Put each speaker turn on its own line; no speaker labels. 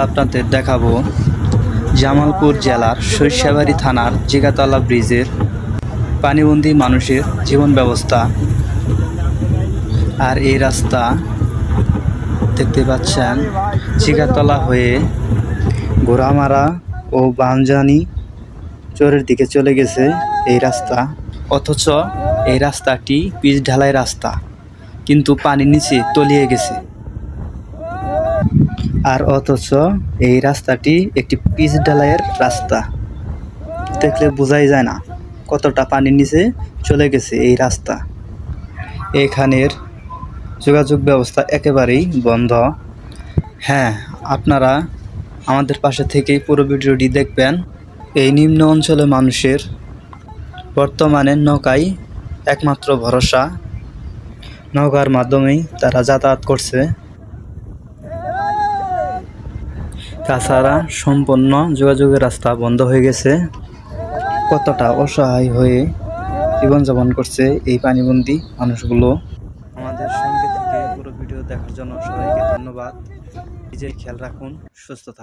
আপনাদের দেখাবো জামালপুর জেলার সরিষাবাড়ি থানার জিগাতলা ব্রিজের পানিবন্দী মানুষের জীবন ব্যবস্থা। আর এই রাস্তা দেখতে পাচ্ছেন জিগাতলা হয়ে ঘোড়ামারা ও বানজানি চরের দিকে চলে গেছে এই রাস্তা। অথচ এই রাস্তাটি পিচ ঢালাই রাস্তা, কিন্তু পানির নিচে তলিয়ে গেছে। আর অথচ এই রাস্তাটি একটি পিচ ঢালাইয়ের রাস্তা। দেখলে বোঝাই যায় না কতটা পানির নিচে চলে গেছে এই রাস্তা। এখানের যোগাযোগ ব্যবস্থা একেবারেই বন্ধ। হ্যাঁ, আপনারা আমাদের পাশে থেকেই পুরো ভিডিওটি দেখবেন। এই নিম্ন অঞ্চলে মানুষের বর্তমানে নৌকাই একমাত্র ভরসা। নৌকার মাধ্যমেই তারা যাতায়াত করছে। তাছাড়া সম্পূর্ণ যোগাযোগের রাস্তা বন্ধ হয়ে গেছে। কতটা অসহায় হয়ে জীবনযাপন করছে এই পানিবন্দী মানুষগুলো। আমাদের সঙ্গে থেকে পুরো ভিডিও দেখার জন্য সবাইকে ধন্যবাদ। নিজের খেয়াল রাখুন, সুস্থ থাকুন।